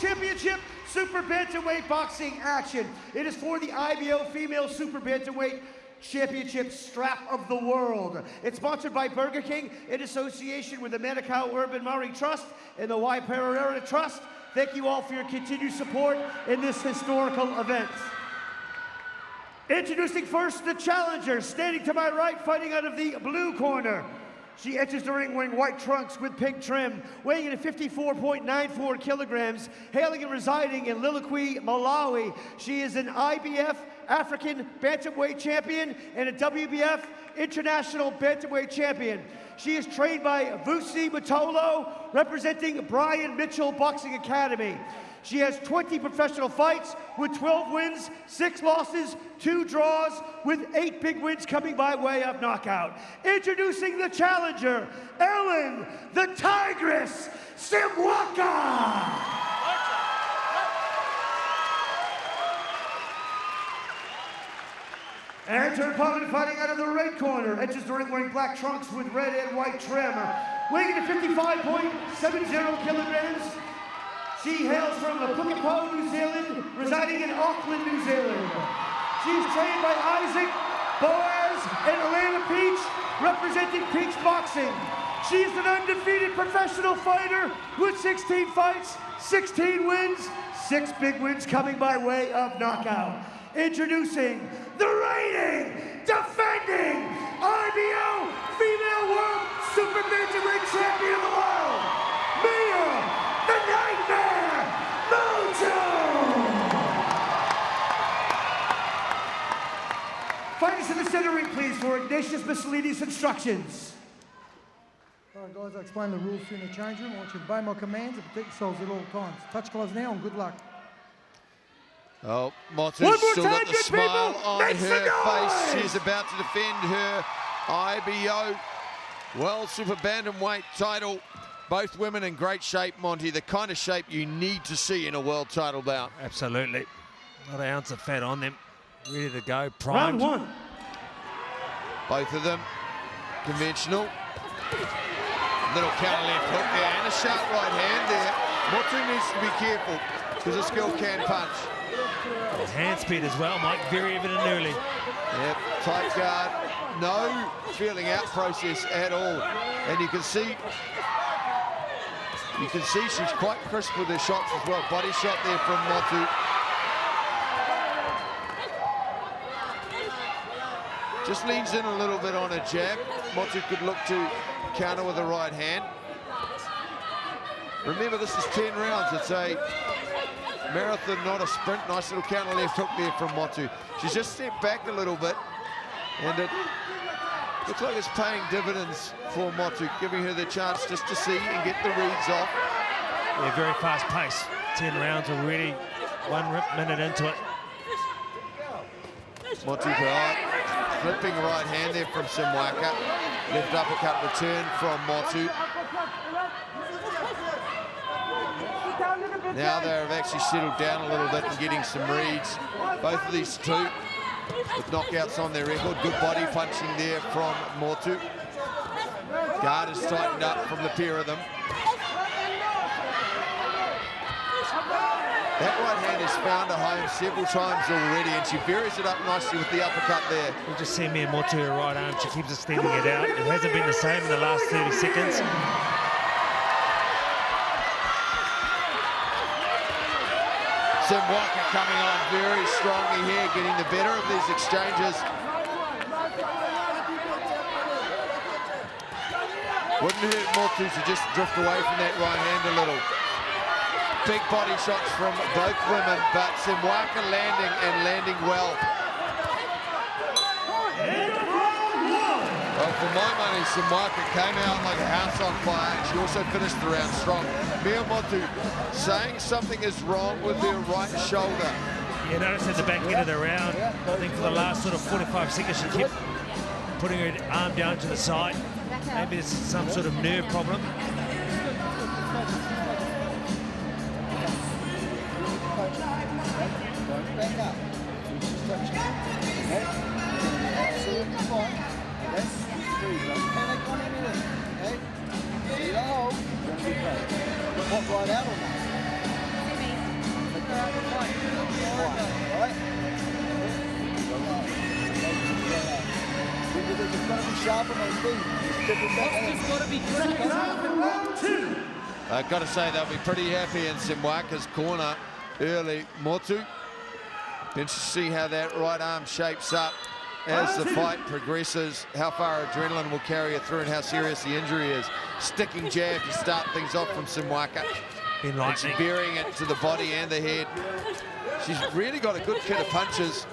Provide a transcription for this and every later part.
Championship Super Bantamweight boxing action. It is for the IBO Female Super Bantamweight Championship Strap of the World. It's sponsored by Burger King in association with the Manukau Urban Murray Trust and the Waiparara Trust. Thank you all for your continued support in this historical event. Introducing first the challenger, standing to my right, fighting out of the blue corner. She enters the ring wearing white trunks with pink trim, weighing in at 54.94 kilograms, hailing and residing in Liloquii, Malawi. She is an IBF African Bantamweight champion and a WBF International Bantamweight champion. She is trained by Vusi Matolo, representing Brian Mitchell Boxing Academy. She has 20 professional fights with 12 wins, 6 losses, 2 draws, with 8 big wins coming by way of knockout. Introducing the challenger, Ellen the Tigress Simwaka. And her opponent fighting out of the red corner, enters the ring wearing black trunks with red and white trim, weighing in at 55.70 kilograms. She hails from Pukekohe, New Zealand, residing in Auckland, New Zealand. She is trained by Isaac, Boaz, and Alana Peach, representing Peach Boxing. She is an undefeated professional fighter with 16 fights, 16 wins, 6 big wins coming by way of knockout. Introducing the reigning, defending IBO Female World Super Bantamweight Champion of the World, Mia the Nightmare Motu! Fighters in the center ring, please, for Ignatius Miscellaneous instructions. All right, guys, I explain the rules to you in the change room. I want you to obey my commands and protect yourselves at all times. Touch gloves now and good luck. Oh, Motu's still got the smile on her face. She's about to defend her IBO World Super Bantamweight title. Both women in great shape, Monty, the kind of shape you need to see in a world title bout. Absolutely. Not an ounce of fat on them. Ready to go, primed. Round 1. Both of them conventional. Little counter left hook there and a sharp right hand there. Motu needs to be careful because this girl can punch. Hand speed as well, Mike, very evident early. Yep, tight guard, no feeling out process at all. And you can see she's quite crisp with her shots as well. Body shot there from Motu. Just leans in a little bit on a jab. Motu could look to counter with the right hand. Remember, this is 10 rounds. It's a marathon, not a sprint. Nice little counter left hook there from Motu. She's just stepped back a little bit, and it looks like it's paying dividends for Motu, giving her the chance just to see and get the reads off. Yeah, very fast pace. 10 rounds already, 1 minute into it. Motu flipping right hand there from Simwaka. Left uppercut return from Motu. Now they have actually settled down a little bit and getting some reads. Both of these two with knockouts on their record. Good body punching there from Motu. Guard is tightened up from the pair of them. That right hand has found a home several times already, and she buries it up nicely with the uppercut there. You just see Mia Motu, her right arm, she keeps extending it out. It hasn't been the same in the last 30 seconds. Simwaka coming on very strongly here, getting the better of these exchanges. Wouldn't hurt Motu to just drift away from that right hand a little. Big body shots from both women, but Simwaka landing and landing well. Well, for my money, Simwaka came out like a house on fire, and she also finished the round strong. Mia Motu saying something is wrong with her right shoulder. You notice at the back end of the round, I think for the last sort of 45 seconds, she kept putting her arm down to the side. Maybe it's some sort of nerve problem. Back up. Just touch it. Okay? Absolutely fine. Okay? Breathe. Don't panic on anything. Okay? See the hole. You're going to be great. Pop right out or not? Right? You've got to be sharp on those things. Second round, round 2. I've got to say they'll be pretty happy in Simwaka's corner early. Motu. Interesting to see how that right arm shapes up as the fight progresses, how far adrenaline will carry her through and how serious the injury is. Sticking jab to start things off from Simwaka. And she's burying it to the body and the head. She's really got a good kit of punches.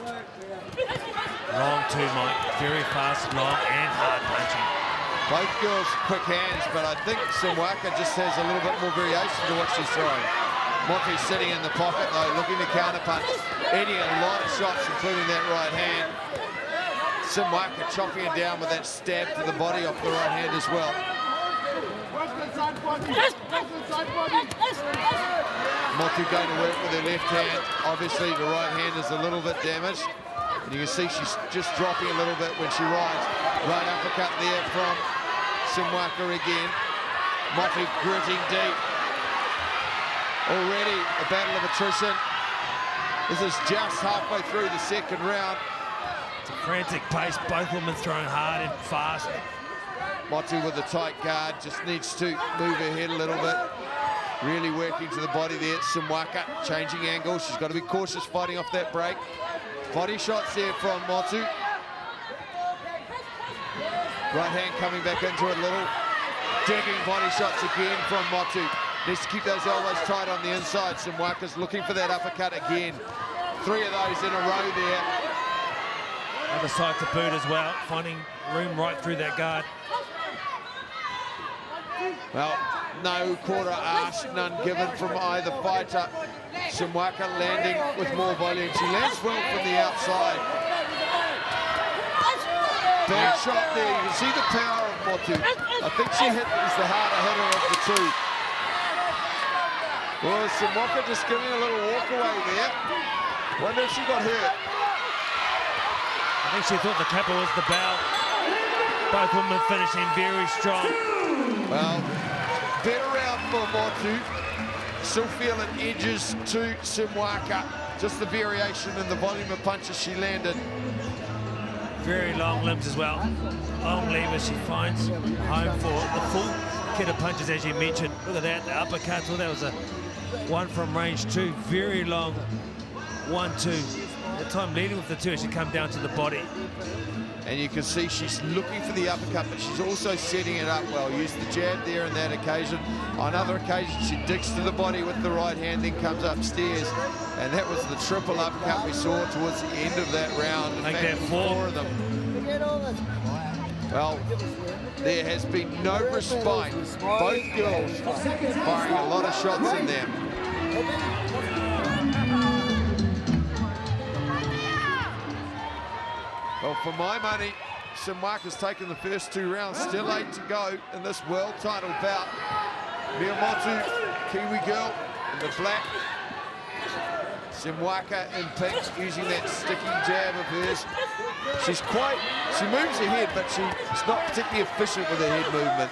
Long too, Mike. Very fast, long, and hard punching. Both girls quick hands, but I think Simwaka just has a little bit more variation to what she's throwing. Motu's sitting in the pocket though, looking to counterpunch, eating a lot of shots, including that right hand. Simwaka chopping it down with that stab to the body off the right hand as well. Motu going to work with her left hand. Obviously the right hand is a little bit damaged. And you can see she's just dropping a little bit when she rides. Right uppercut there from Simwaka again. Motu gritting deep. Already a battle of attrition. This is just halfway through the second round. It's a frantic pace, both women throwing hard and fast. Motu with the tight guard, just needs to move her head a little bit. Really working to the body there. Simwaka changing angle. She's got to be cautious fighting off that break. Body shots there from Motu. Right hand coming back into it a little. Digging body shots again from Motu. Needs to keep those elbows tight on the inside. Simwaka's looking for that uppercut again. 3 of those in a row there. Other side to boot as well, finding room right through that guard. Well, no quarter asked, none given from either fighter. Simwaka landing with more volume. She lands well from the outside. Big shot there. You can see the power of Motu. I think she is the harder hitter of the two. Well, Simwaka just giving a little walk away there. Wonder if she got hurt. I think she thought the capper was the bell. Both women finishing very strong. Well, better round for Motu. Still feeling edges to Simwaka. Just the variation in the volume of punches she landed. Very long limbs as well. Long levers she finds home for the full kit of punches, as you mentioned. Look at that, the uppercuts. Well, that was a one from range 2. Very long 1-2. The time leading with the 2 as she come down to the body. And you can see she's looking for the uppercut, but she's also setting it up well. Used the jab there on that occasion. On other occasions, she digs to the body with the right hand, then comes upstairs. And that was the triple uppercut we saw towards the end of that round. In fact, 4 of them. Well, there has been no respite. Both girls firing a lot of shots in them. Well, for my money, Simwaka's taken the first 2 rounds. Still 8 to go in this world title bout. Motu, Kiwi girl in the black. Simwaka in pink, using that sticking jab of hers. She moves her head, but she's not particularly efficient with her head movement.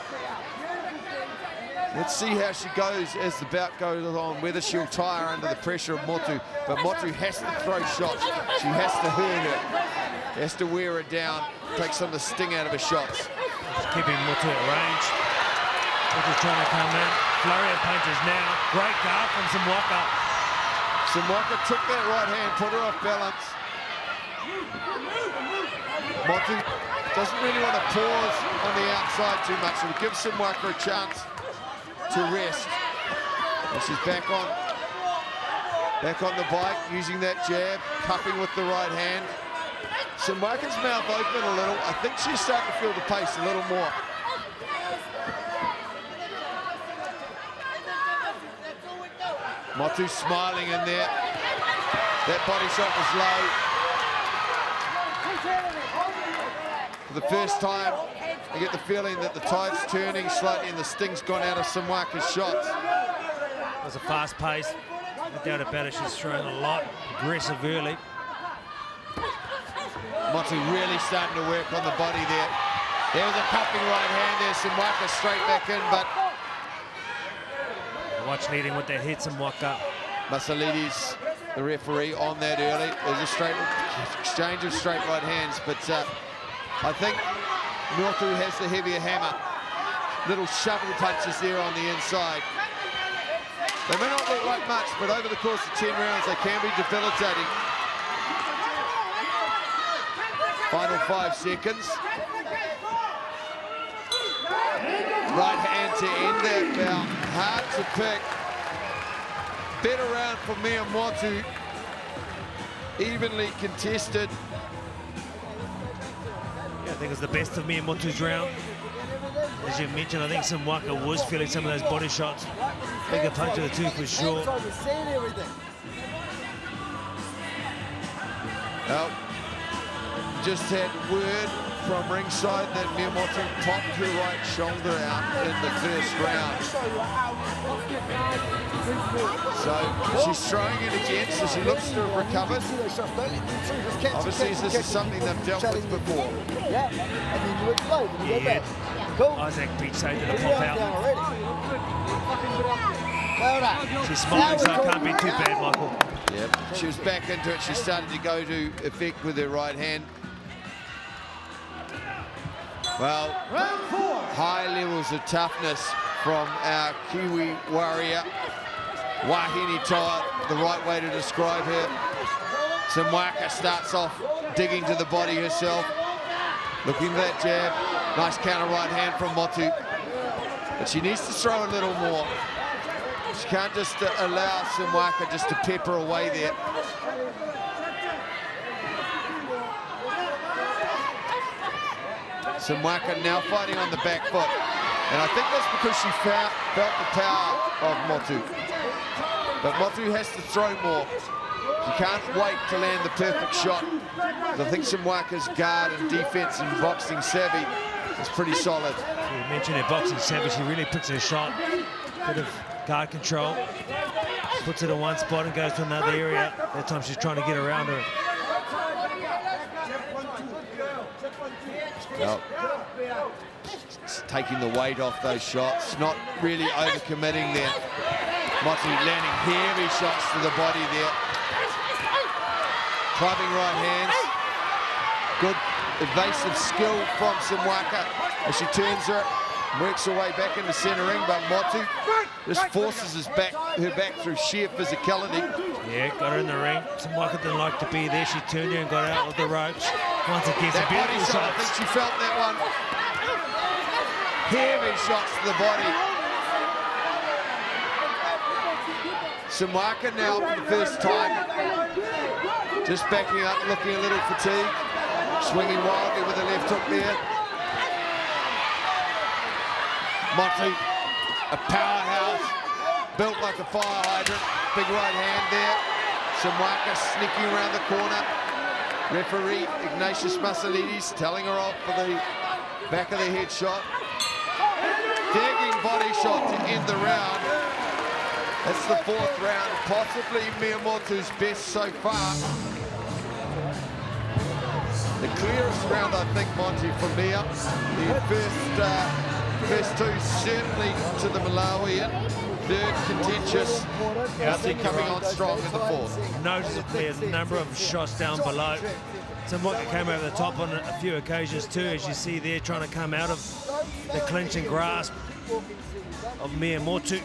Let's see how she goes as the bout goes on, whether she'll tire under the pressure of Motu. But Motu has to throw shots. She has to hurt her. Has to wear her down, take some of the sting out of her shots. Just keeping Motu at range. Motu's trying to come in. Flurry of punches now. Great guard from Simwaka. Simwaka took that right hand, put her off balance. Motu doesn't really want to pause on the outside too much. It'll give Simwaka a chance to rest. And she's back on the bike, using that jab, cupping with the right hand. Simwaka's mouth open a little. I think she's starting to feel the pace a little more. Motu smiling in there. That body shot was low. For the first time, I get the feeling that the tide's turning slightly and the sting's gone out of Simwaka's shots. It was a fast pace. No doubt about it, she's throwing a lot. Aggressive early. Motu really starting to work on the body there. There was a cupping right hand there. Simwaka straight back in, but... Watch leading with that hit, Simwaka. Masalidis, the referee, on that early. There's a straight exchange of straight right hands, but I think Motu has the heavier hammer. Little shovel punches there on the inside. They may not look like much, but over the course of 10 rounds, they can be debilitating. Final 5 seconds. Right hand to end that bout. Hard to pick. Better round for Motu. Evenly contested. Yeah, I think it's the best of Motu's round. As you mentioned, I think Simwaka was feeling some of those body shots. Bigger punch of the two for sure. Well, just had word from ringside that Motu popped her right shoulder out in the first round. So she's throwing it again, so she looks to have recovered. Obviously, this is something they've dealt with before. Yeah, and then you look low when you go back. Cool. Isaac beats Satan to pop out. Well done. She's smiling, so it can't be too bad, Michael. Yep, she was back into it. She started to go to effect with her right hand. Well, Round 4. high levels of toughness from our Kiwi warrior. Wahine Toa, the right way to describe her. Simwaka starts off digging to the body herself. Looking for that jab. Nice counter right hand from Motu. But she needs to throw a little more. She can't just allow Simwaka just to pepper away there. Simwaka now fighting on the back foot. And I think that's because she felt the power of Motu. But Motu has to throw more. She can't wait to land the perfect shot. I think Simwaka's guard and defense and boxing savvy is pretty solid. You mentioned her boxing savvy. She really picks her shot. Bit of guard control. Puts it in one spot and goes to another area. That time she's trying to get around her. Well, taking the weight off those shots, not really overcommitting there. Motu landing heavy shots to the body there. Clubbing right hands. Good evasive skill from Simwaka as she turns her, works her way back into centre ring, but Motu just forces her back through sheer physicality. Yeah, got her in the ring. Simwaka didn't like to be there. She turned her and got out of the ropes. Once again, some That body beautiful shot, I shots. think she felt that one. Heavy shots to the body. Simwaka now for the first time. Just backing up, looking a little fatigued. Swinging wildly with the left hook there. Motu, a powerhouse, built like a fire hydrant. Big right hand there. Simwaka sneaking around the corner. Referee Ignatius Masalidis telling her off for the back of the head shot. Digging body shot to end the round. That's the 4th round, possibly Motu's best so far. The clearest round, I think, Monty, for Mia. The first two certainly to the Malawian. 3rd contentious. Motu coming on strong in the 4th. Noticeably a number of shots down below. Simwaka came over the top on a few occasions too, as you see there, trying to come out of the clinch and grasp of Motu.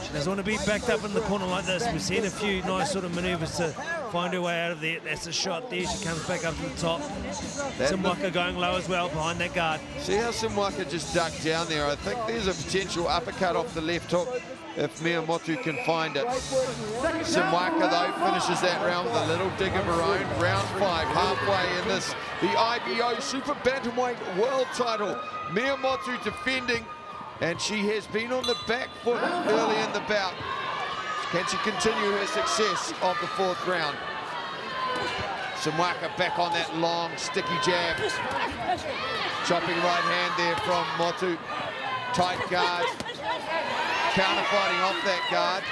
She doesn't want to be backed up in the corner like this. We've seen a few nice sort of manoeuvres to find her way out of there. That's a shot there. She comes back up to the top. Simwaka going low as well behind that guard. See how Simwaka just ducked down there? I think there's a potential uppercut off the left hook if Motu can find it. Simwaka, though, finishes that round with a little dig of her own. Round 5, halfway in this, the IBO Super Bantamweight World title. Motu defending, and she has been on the back foot early in the bout. Can she continue her success of the 4th round? Simwaka back on that long, sticky jab. Chopping right hand there from Motu. Tight guard. Counter fighting off that guard.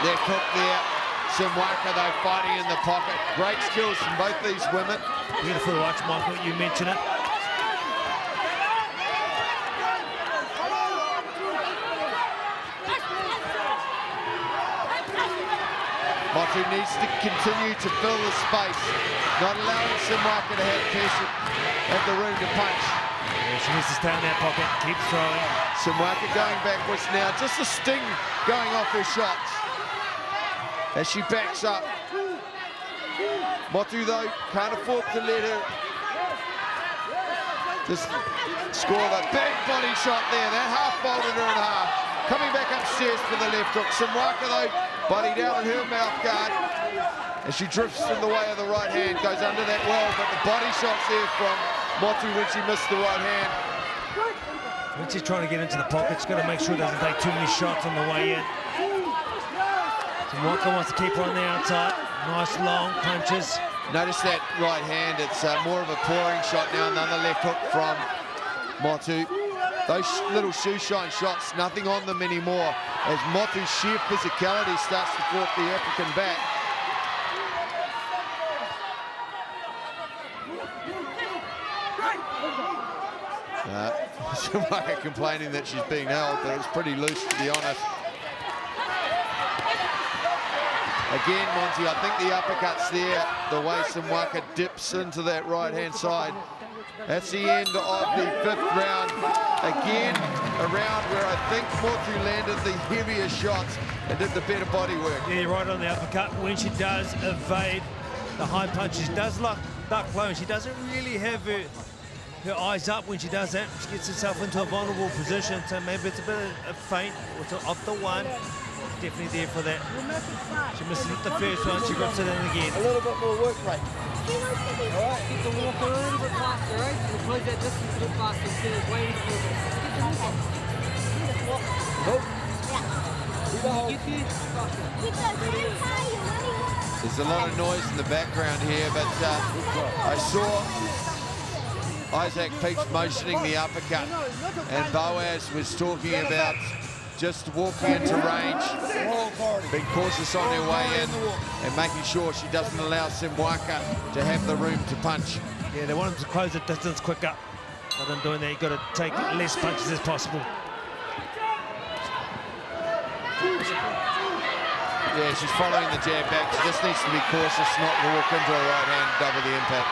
Left hook there. Simwaka, though, fighting in the pocket. Great skills from both these women. Beautiful watch, Michael. You mentioned it. Motu needs to continue to fill the space, not allowing Simwaka to have the room to punch. Yeah, she needs to stay in that pocket, keep throwing. Simwaka going backwards now, just a sting going off her shots as she backs up. Motu, though, can't afford to let her just score the big body shot there. That half folded her in half. Coming back upstairs for the left hook. Simwaka, though, biting down on her mouth guard as she drifts in the way of the right hand, goes under that well, but the body shot's there from Motu when she missed the right hand. When she's trying to get into the pocket, she's got to make sure it doesn't take too many shots on the way in. Simwaka wants to keep her on the outside. Nice long punches. Notice that right hand, it's more of a pouring shot now than the left hook from Motu. Those little shoe shine shots, nothing on them anymore as Motu's sheer physicality starts to thwart the African back. Simwaka complaining that she's being held, but it was pretty loose, to be honest. Again, Monty, I think the uppercut's there, the way Simwaka dips into that right-hand side. That's the end of the 5th round. Again, a round where I think Motu landed the heavier shots and did the better body work. Yeah, you're right on the uppercut. When she does evade the high punches, she does duck low, and she doesn't really have her eyes up when she does that. She gets herself into a vulnerable position, so maybe it's a bit of a feint off the one. Definitely there for that. She misses it the first one, she drops it in again. A little bit more work rate. Alright, get the walk a little bit faster, right? We'll close that distance a bit faster instead of waiting for it. Nope. Get there, faster. There's a lot of noise in the background here, but I saw Isaac Peach motioning the uppercut, and Boaz was talking about just walking into range, being cautious on her way in, and making sure she doesn't allow Simwaka to have the room to punch. Yeah, they want him to close the distance quicker. Other than doing that, you've got to take less punches as possible. Yeah, she's following the jab back. She just needs to be cautious not to walk into a right hand, double the impact.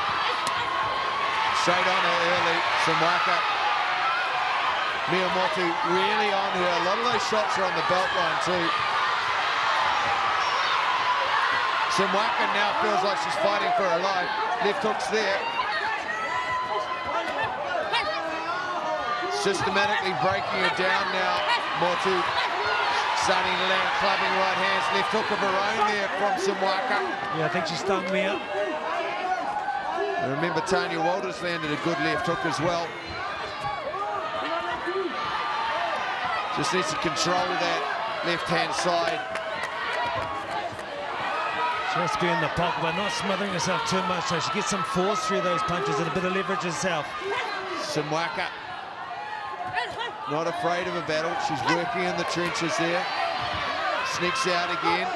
Straight on her early, Simwaka. Motu really on her. A lot of those shots are on the belt line too. Simwaka now feels like she's fighting for her life. Left hook's there. Systematically breaking her down now. Motu starting to land clubbing right hands. Left hook of her own there from Simwaka. Yeah, I think she stung me up. And remember, Tanya Walters landed a good left hook as well. Just needs to control that left-hand side. She has to be in the pocket, but not smothering herself too much, so she gets some force through those punches and a bit of leverage herself. Simwaka, not afraid of a battle. She's working in the trenches there. Sneaks out again.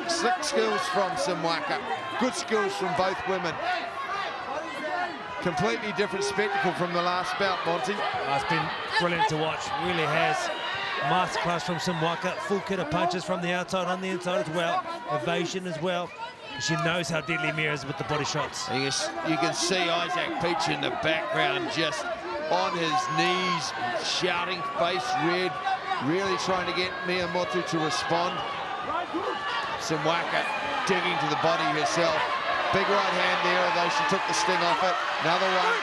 Slick skills from Simwaka. Good skills from both women. Completely different spectacle from the last bout, Monty. Oh, it's been brilliant to watch, really has. Masterclass from Simwaka, full kit of punches from the outside, on the inside as well. Evasion as well. She knows how deadly Mia is with the body shots. You can see Isaac Peach in the background, just on his knees, shouting, face red, really trying to get Mia Motu to respond. Simwaka digging to the body herself. Big right hand there, although she took the sting off it. Another one.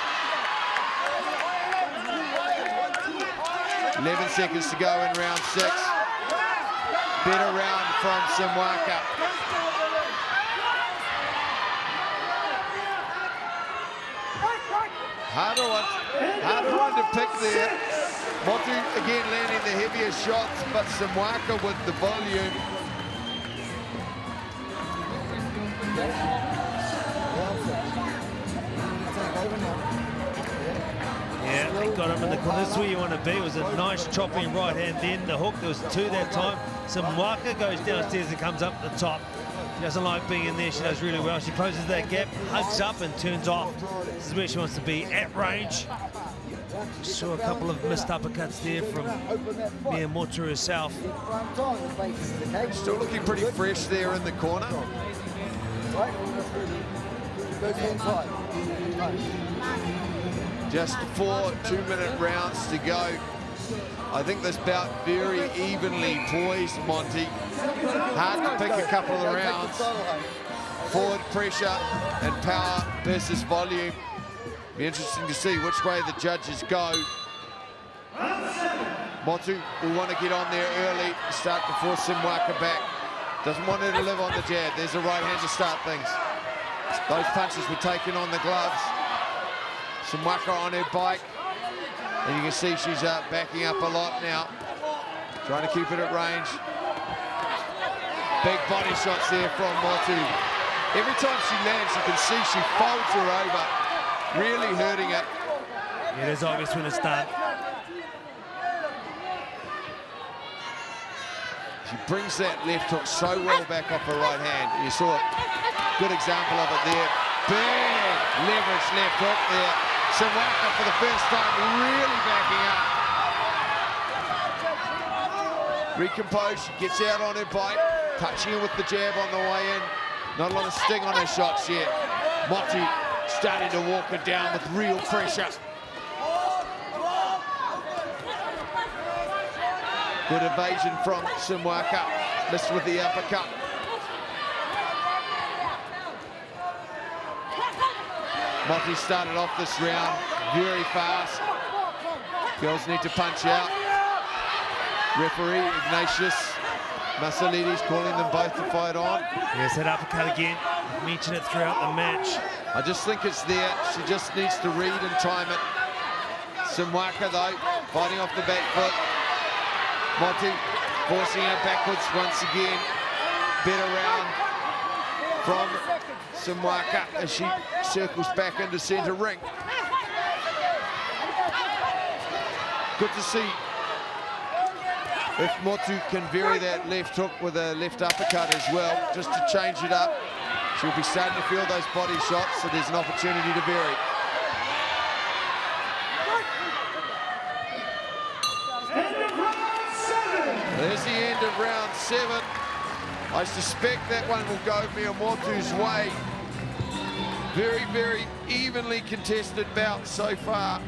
11 seconds to go in round 6. Better round from Simwaka. Harder one to pick there. Motu again landing the heavier shots, but Simwaka with the volume. Yeah, they got him in the corner. That's where you want to be. It was a nice chopping right hand. Then the hook, there was 2 that time. Simwaka goes downstairs and comes up the top. She doesn't like being in there. She does really well. She closes that gap, hugs up and turns off. This is where she wants to be, at range. Saw a couple of missed uppercuts there from Mia Motu herself. Still looking pretty fresh there in the corner. Just 4 2-minute rounds to go. I think this bout very evenly poised, Monty. Hard to pick a couple of the rounds. Forward pressure and power versus volume. Be interesting to see which way the judges go. Motu will want to get on there early, start to force Simwaka back. Doesn't want her to live on the jab. There's a right hand to start things. Those punches were taken on the gloves. Simwaka on her bike. And you can see she's backing up a lot now. Trying to keep it at range. Big body shots there from Motu. Every time she lands, you can see she folds her over. Really hurting it. It is obvious when it's done. She brings that left hook so well back off her right hand. You saw a good example of it there. Big leverage left hook there. Simwaka for the first time really backing up. Recomposed, she gets out on her bike, touching her with the jab on the way in. Not a lot of sting on her shots yet. Motu starting to walk her down with real pressure. Good evasion from Simwaka. Missed with the uppercut. Motu started off this round very fast. Girls need to punch out. Referee Ignatius Masalidis calling them both to fight on. Yes, that uppercut again. Mentioned it throughout the match. I just think it's there. She just needs to read and time it. Simwaka, though, fighting off the back foot. Motu forcing her backwards once again. Better round from Simwaka as she circles back into centre ring. Good to see if Motu can vary that left hook with a left uppercut as well, just to change it up. She'll be starting to feel those body shots, so there's an opportunity to vary. There's the end of round 7. I suspect that one will go Mia Motu's way. Very, very evenly contested bout so far.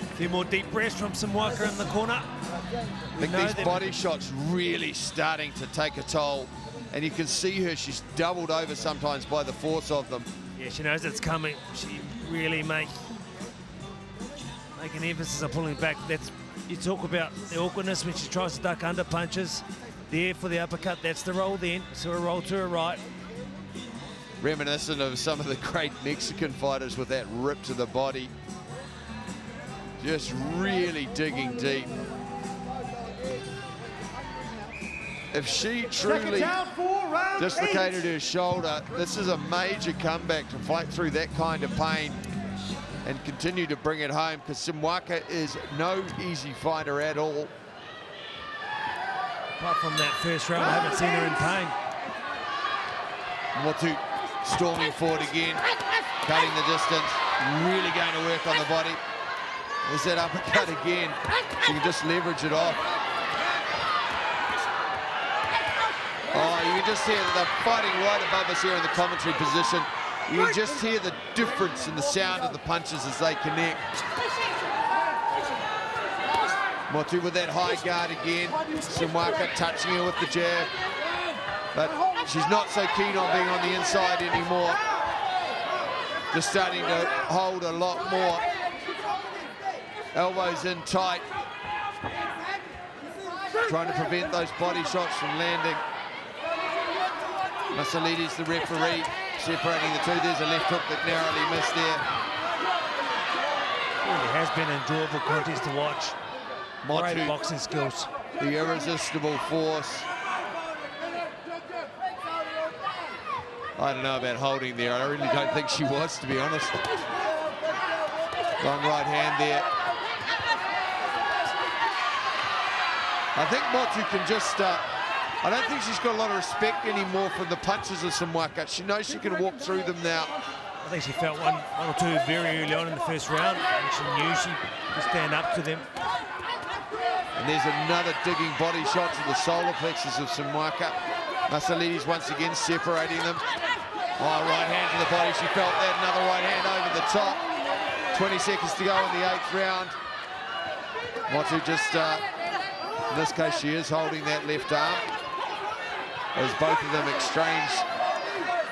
A few more deep breaths from Simwaka in the corner. I think these body shots really starting to take a toll. And you can see her, she's doubled over sometimes by the force of them. Yeah, she knows it's coming. She really make an emphasis on pulling back. That's, you talk about the awkwardness when she tries to duck under punches. There for the uppercut, that's the roll then. So a roll to her right. Reminiscent of some of the great Mexican fighters with that rip to the body. Just really digging deep. If she truly dislocated her shoulder, this is a major comeback to fight through that kind of pain and continue to bring it home, because Simwaka is no easy fighter at all. Apart from that first round, I haven't seen her in pain. Motu storming forward again, cutting the distance, really going to work on the body. There's that uppercut again. She can just leverage it off. Oh, you can just hear that they're fighting right above us here in the commentary position. You can just hear the difference in the sound of the punches as they connect. Motu with that high guard again. Simwaka touching her with the jab. But she's not so keen on being on the inside anymore. Just starting to hold a lot more. Elbows in tight. Trying to prevent those body shots from landing. Masalidis, the referee, separating the two. There's a left hook that narrowly missed there. Really has been an enjoyable contest to watch. Motu, great boxing skills. The irresistible force. I don't know about holding there. I really don't think she was, to be honest. Long right hand there. I think Motu can just, I don't think she's got a lot of respect anymore for the punches of Simwaka. She knows she can walk through them now. I think she felt one or two very early on in the first round, and she knew she could stand up to them. And there's another digging body shot to the solar plexus of Simwaka. Masalides once again separating them. Oh, right hand to the body. She felt that. Another right hand over the top. 20 seconds to go in the 8th round. Motu just, in this case, she is holding that left arm, as both of them exchange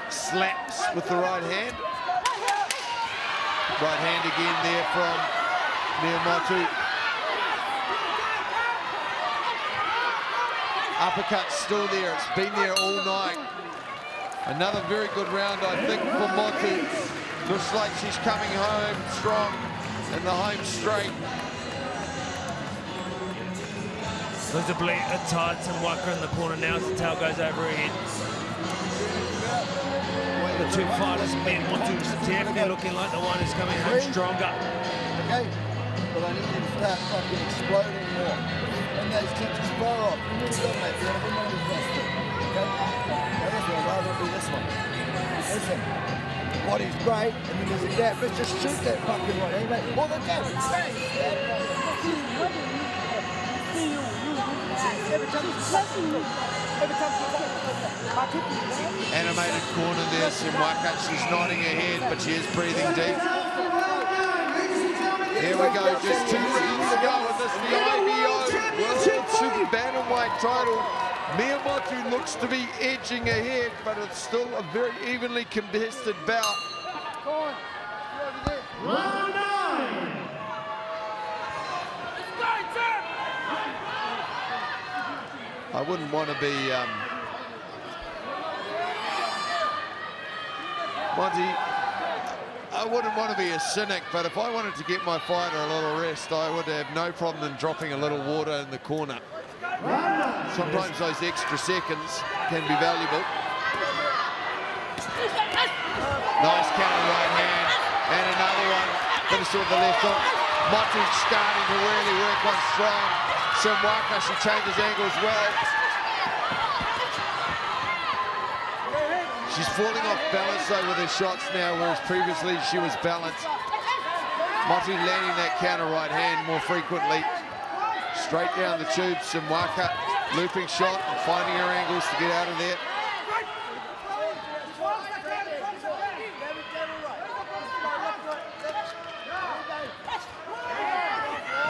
slaps with the right hand. Right hand again there from Motu. Uppercut still there. It's been there all night. Another very good round, I think, for Motu. Looks like she's coming home strong in the home straight. Visibly a tight Simwaka in the corner now as the tail goes over her head. The two fighters, Motu's definitely looking like the one who's coming home stronger. Okay, but I need you to start fucking exploding more. When those touches fire off, you really got mate, you're gonna win this roster. Okay? Now this one, I'd rather it be this one. Listen, the body's great, and then there's a gap. Let's just shoot that fucking right hand, mate. Well, the gap is great. Animated corner there, Simwaka. She's nodding her head, but she is breathing deep. Here we go, just 2 rounds to go with this, the IBO World Super Bantamweight title. Motu looks to be edging ahead, but it's still a very evenly contested bout. Round 9. I wouldn't want to be Monty, I wouldn't want to be a cynic, but if I wanted to get my fighter a little rest, I would have no problem in dropping a little water in the corner. Sometimes those extra seconds can be valuable. Nice counter right hand, and another one. Finished with the left hook. Motu starting to really work on strong. Simwaka, she changes angles well. She's falling off balance though with her shots now, whereas previously she was balanced. Motu landing that counter right hand more frequently. Straight down the tube, Simwaka looping shot and finding her angles to get out of there.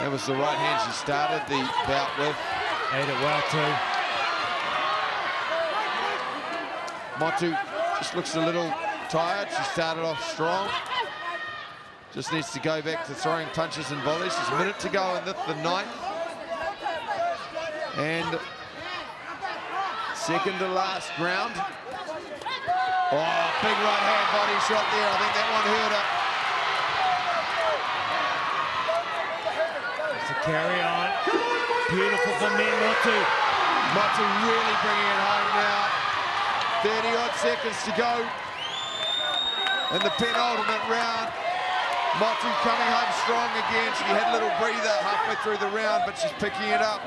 That was the right hand she started the bout with. Ate it well too. Motu just looks a little tired. She started off strong. Just needs to go back to throwing punches and volleys. There's a minute to go in the 9th. And second to last round. Oh, big right hand body shot there. I think that one hurt her. Carry on. Beautiful from Motu. Motu really bringing it home now. 30-odd seconds to go in the penultimate round. Motu coming home strong again. She had a little breather halfway through the round, but she's picking it up.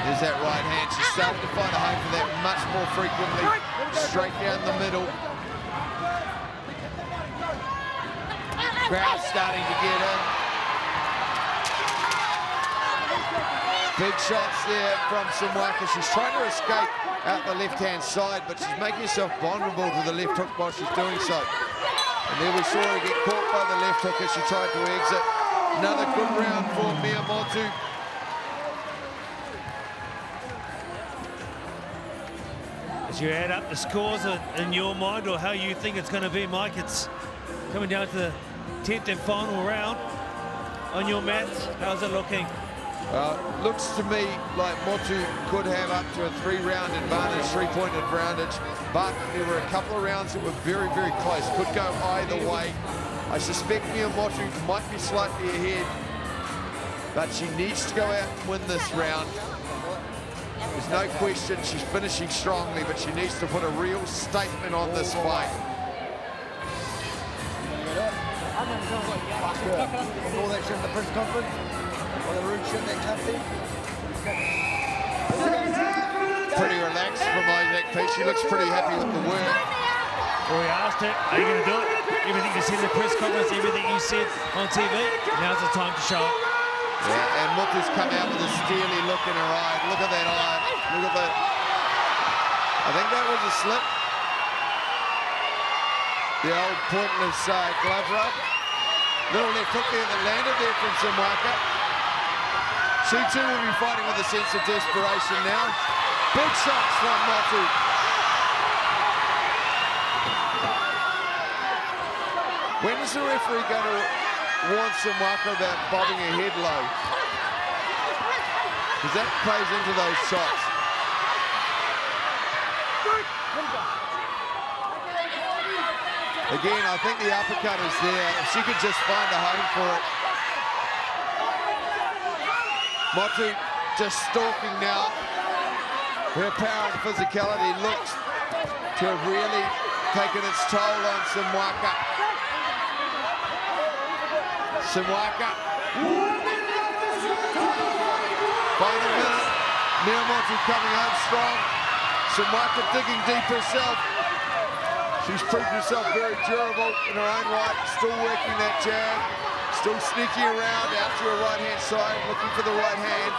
There's that right hand. She's starting to find a home for that much more frequently. Straight down the middle. Crowd starting to get in. Big shots there from Simwaka. She's trying to escape out the left-hand side, but she's making herself vulnerable to the left hook while she's doing so. And there we saw her get caught by the left hook as she tried to exit. Another good round for Motu. As you add up the scores in your mind, or how you think it's going to be, Mike, it's coming down to the 10th and final round. On your maths, how's it looking? Looks to me like Motu could have up to a 3-round advantage, 3-point advantage, but there were a couple of rounds that were very, very close. Could go either way. I suspect Motu might be slightly ahead, but she needs to go out and win this round. There's no question she's finishing strongly, but she needs to put a real statement on this fight. All that shit in the press conference, all the rude shit that comes in. Pretty Pete. She looks pretty happy with the work. Well, we asked her, are you going to do it? Everything you said in the press conference, everything you said on TV, now's the time to show it. Yeah, and Motu's come out with a steely look in her eye. Look at that eye. Look at that. I think that was a slip. The old pointless glove rub. Little left hook there that landed there from Simwaka. She too will be fighting with a sense of desperation now. Big shots from Motu. When is the referee going to warn Simwaka about bobbing her head low? Because that plays into those shots. Again, I think the uppercut is there. If she could just find a home for it. Motu just stalking now. Her power and physicality looks to have really taken its toll on Simwaka. Simwaka. Final minute. Mia Motu coming home strong. Simwaka digging deep herself. She's proved herself very durable in her own right, still working that jab, still sneaking around out to her right-hand side, looking for the right hand.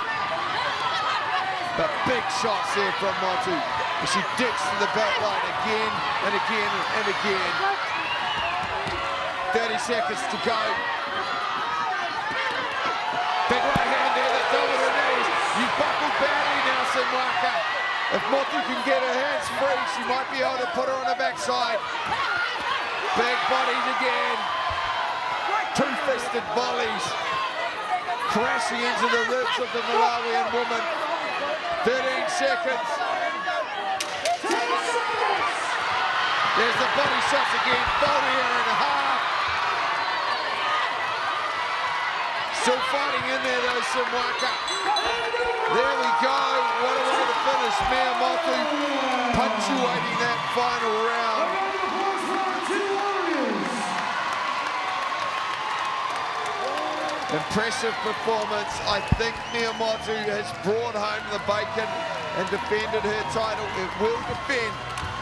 But big shots there from Motu. She digs to the belt line again and again and again. 30 seconds to go. Big right hand there that doubled her knees. You buckled badly now, Simwaka. If Motu can get her hands free, she might be able to put her on the backside. Big bodies again. Two-fisted volleys. Crashing into the ribs of the Malawian woman. 13 seconds. There's the body shots again. Folding her in half. Still fighting in there though, Simwaka. There we go. What a way to finish. Mia Motu punctuating that final round. Impressive performance. I think Mia Motu has brought home the bacon and defended her title. It will depend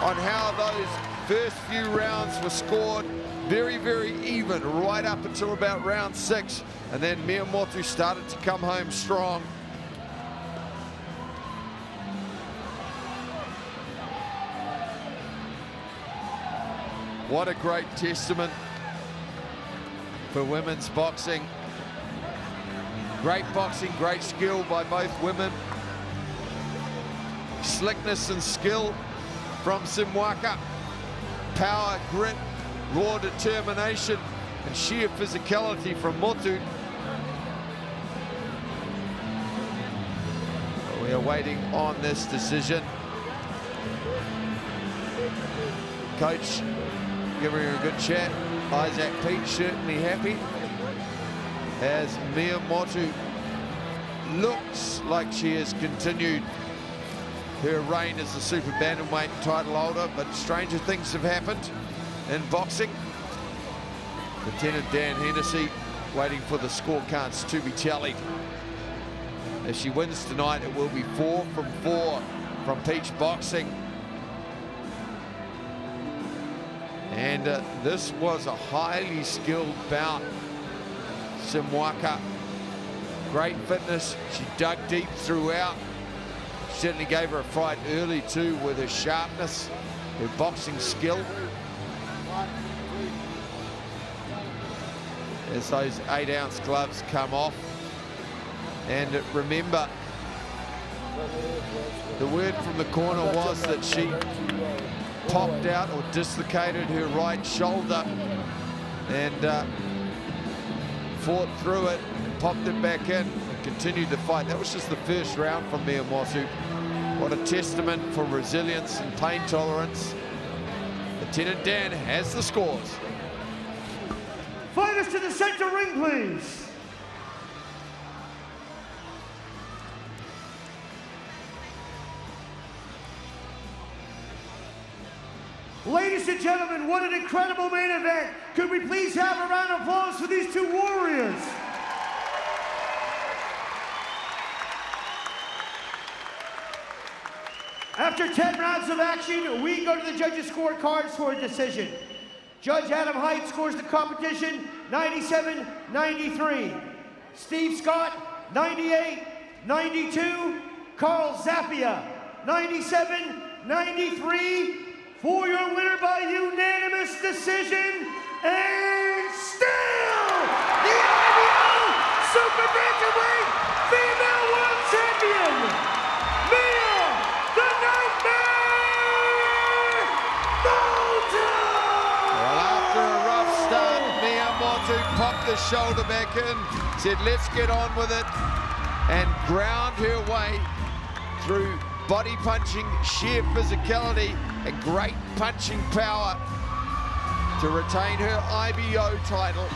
on how those first few rounds were scored. Very, very even right up until about round 6. And then Mia Motu started to come home strong. What a great testament for women's boxing. Great boxing, great skill by both women. Slickness and skill from Simwaka. Power, grit, raw determination, and sheer physicality from Motu. We are waiting on this decision. Coach giving her a good chat. Isaac Pete certainly happy, as Mia Motu looks like she has continued her reign as the super bantamweight title holder, but stranger things have happened in boxing. Lieutenant Dan Hennessy waiting for the scorecards to be tallied. If she wins tonight, it will be 4 from 4 from Peach Boxing. And this was a highly skilled bout. Simwaka, great fitness. She dug deep throughout. Certainly gave her a fright early too with her sharpness, her boxing skill. As those 8-ounce gloves come off. And remember, the word from the corner was that she popped out or dislocated her right shoulder and fought through it, popped it back in, and continued the fight. That was just the first round from Mia Motu. What a testament for resilience and pain tolerance. Lieutenant Dan has the scores. Fighters to the center ring, please. Ladies and gentlemen, what an incredible main event. Could we please have a round of applause for these two warriors? After After 10 rounds of action, we go to the judges' scorecards for a decision. Judge Adam Height scores the competition 97-93. Steve Scott, 98-92. Carl Zappia, 97-93. For your winner by unanimous decision, and still the IBO Super Bantamweight Female World Champion, Mia the Nightmare Motu! Well, after a rough start, Mia Motu popped the shoulder back in, said let's get on with it, and ground her way through body punching, sheer physicality, and great punching power to retain her IBO title.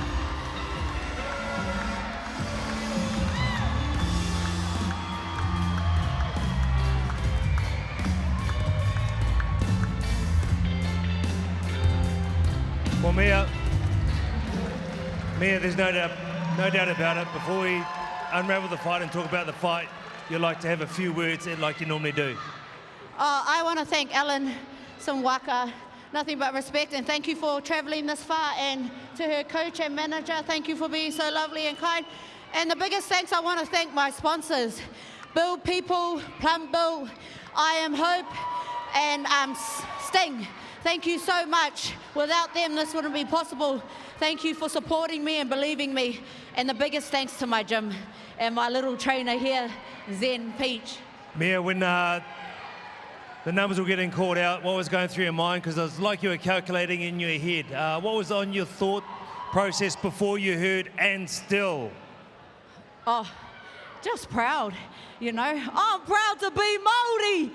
Well, Mia, there's no doubt about it. Before we unravel the fight and talk about the fight, you'd like to have a few words like you normally do. I want to thank Ellen Simwaka, nothing but respect, and thank you for traveling this far, and to her coach and manager, thank you for being so lovely and kind. And the biggest thanks, I want to thank my sponsors, Build People, Plum Bill, I Am Hope, and Sting. Thank you so much. Without them, this wouldn't be possible. Thank you for supporting me and believing me. And the biggest thanks to my gym and my little trainer here, Zen Peach. Mia, when the numbers were getting called out, what was going through your mind? Because it was like you were calculating in your head. What was on your thought process before you heard "and still"? Oh, just proud, you know. I'm proud to be Māori.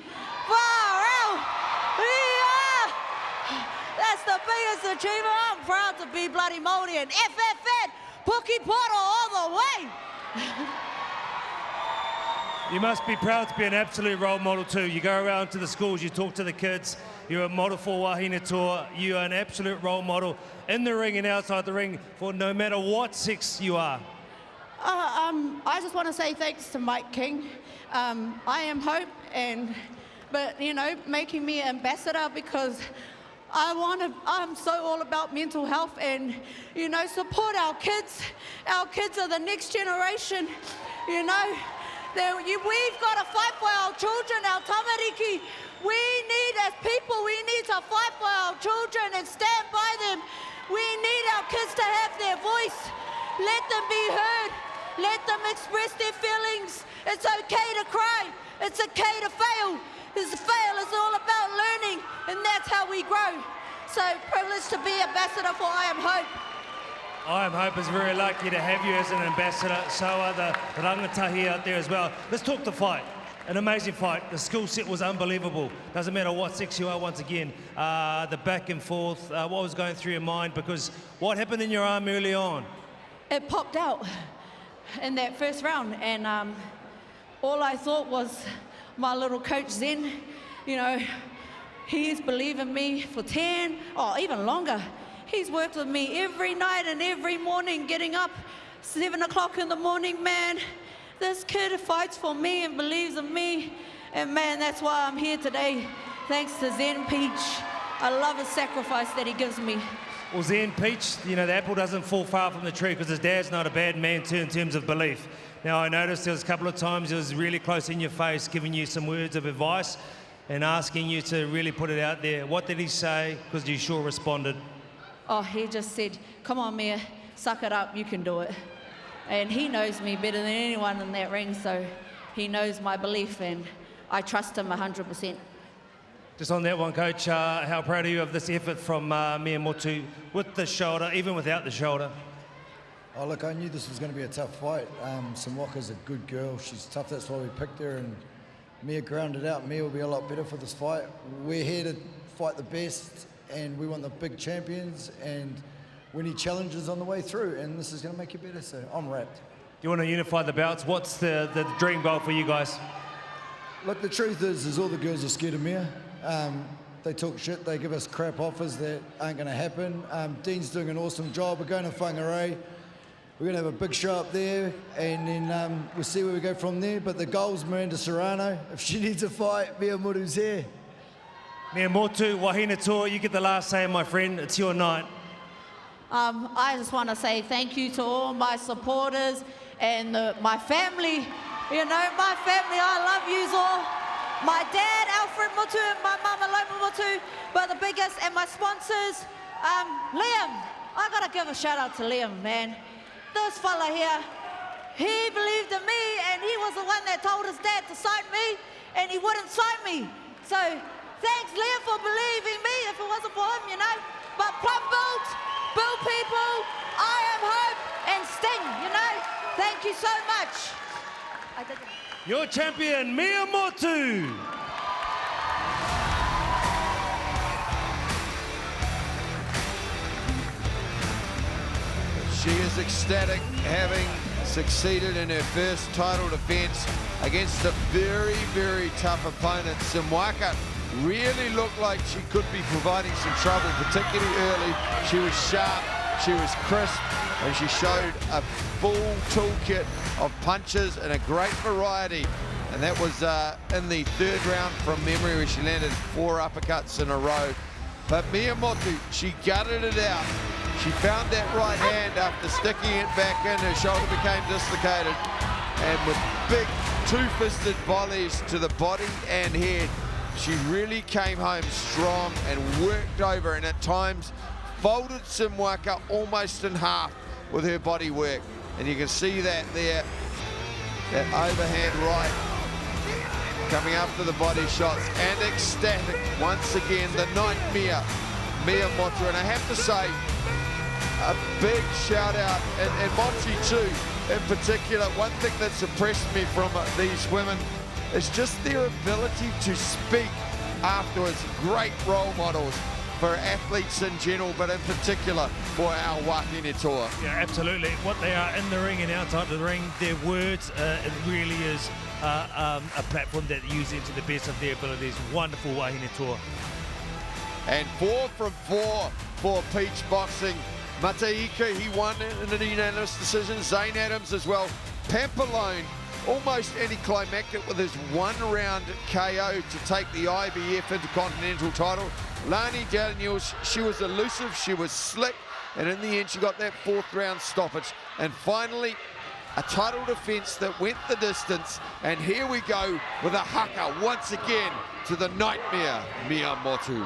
Far out. Yeah. That's the biggest achievement. I'm proud to be bloody Māori, and FFN, Puki Poto all the way. You must be proud to be an absolute role model too. You go around to the schools, you talk to the kids, you're a model for Wahine Tour, you are an absolute role model in the ring and outside the ring for no matter what sex you are. I just want to say thanks to Mike King. I Am Hope, but you know, making me ambassador, because I'm so all about mental health and, you know, support our kids. Our kids are the next generation, you know. We've got to fight for our children, our tamariki. We need, as people, we need to fight for our children and stand by them. We need our kids to have their voice. Let them be heard. Let them express their feelings. It's okay to cry. It's okay to fail. Because fail is all about learning, and that's how we grow. So privileged to be ambassador for I Am Hope. I Am Hope is very lucky to have you as an ambassador. So are the rangatahi out there as well. Let's talk the fight. An amazing fight. The skill set was unbelievable. Doesn't matter what sex you are, once again. The back and forth, what was going through your mind? Because what happened in your arm early on? It popped out in that first round, and all I thought was my little coach Zen, you know, he's believed in me for 10, or even longer. He's worked with me every night and every morning, getting up 7 o'clock in the morning, man. This kid fights for me and believes in me. And man, that's why I'm here today. Thanks to Zen Peach. I love his sacrifice that he gives me. Well, Zen Peach, you know, the apple doesn't fall far from the tree, because his dad's not a bad man too in terms of belief. Now, I noticed there was a couple of times he was really close in your face, giving you some words of advice and asking you to really put it out there. What did he say? Because you sure responded. Oh, he just said, come on, Mia, suck it up, you can do it. And he knows me better than anyone in that ring, so he knows my belief, and I trust him 100%. Just on that one, Coach, how proud are you of this effort from Mia Motu with the shoulder, even without the shoulder? Oh, look, I knew this was going to be a tough fight. Simwaka's a good girl. She's tough. That's why we picked her, and Mia grounded out. Mia will be a lot better for this fight. We're here to fight the best, and we want the big champions, and we need challenges on the way through, and this is going to make you better, so I'm wrapped. You want to unify the belts? What's the dream goal for you guys? Look, the truth is all the girls are scared of Mia. They talk shit, they give us crap offers that aren't going to happen. Dean's doing an awesome job. We're going to Whangarei. We're going to have a big show up there, and then we'll see where we go from there. But the goal's Miranda Serrano. If she needs a fight, Mia Motu's here. Mia Motu, wahine toa, you get the last say, my friend. It's your night. I just want to say thank you to all my supporters and my family. You know, my family, I love you all. My dad, Alfred Motu, and my mama, Loma Motu, but the biggest, and my sponsors, Liam. I got to give a shout out to Liam, man. This fella here, he believed in me, and he was the one that told his dad to sign me, and he wouldn't sign me. So thanks, Liam, for believing me if it wasn't for him, you know. But Plum Built, Bill People, I Am Hope, and Sting, you know. Thank you so much. Your champion, Mia Motu. She is ecstatic, having succeeded in her first title defense against a very, very tough opponent. Simwaka really looked like she could be providing some trouble, particularly early. She was sharp, she was crisp, and she showed a full toolkit of punches and a great variety. And that was in the third round from memory, where she landed 4 uppercuts in a row. But Mia Motu, she gutted it out. She found that right hand after sticking it back in. Her shoulder became dislocated. And with big two-fisted volleys to the body and head, she really came home strong and worked over, and at times folded Simwaka almost in half with her body work. And you can see that there, that overhand right coming after the body shots, and ecstatic once again, the nightmare, Mia Motu. And I have to say, a big shout out, and Monty too, in particular. One thing that's impressed me from these women is just their ability to speak afterwards. Great role models for athletes in general, but in particular for our wahine toa. Yeah, absolutely. What they are in the ring and outside of the ring, their words, it really is a platform that they use it to the best of their abilities. Wonderful wahine toa. And 4 from 4 for Peach Boxing. Mataika, he won in an unanimous decision. Zane Adams as well. Pampalone, almost anticlimactic with his 1-round KO to take the IBF Intercontinental title. Lani Daniels, she was elusive, she was slick, and in the end she got that 4th round stoppage. And finally, a title defense that went the distance, and here we go with a haka once again to the nightmare, Mia Motu.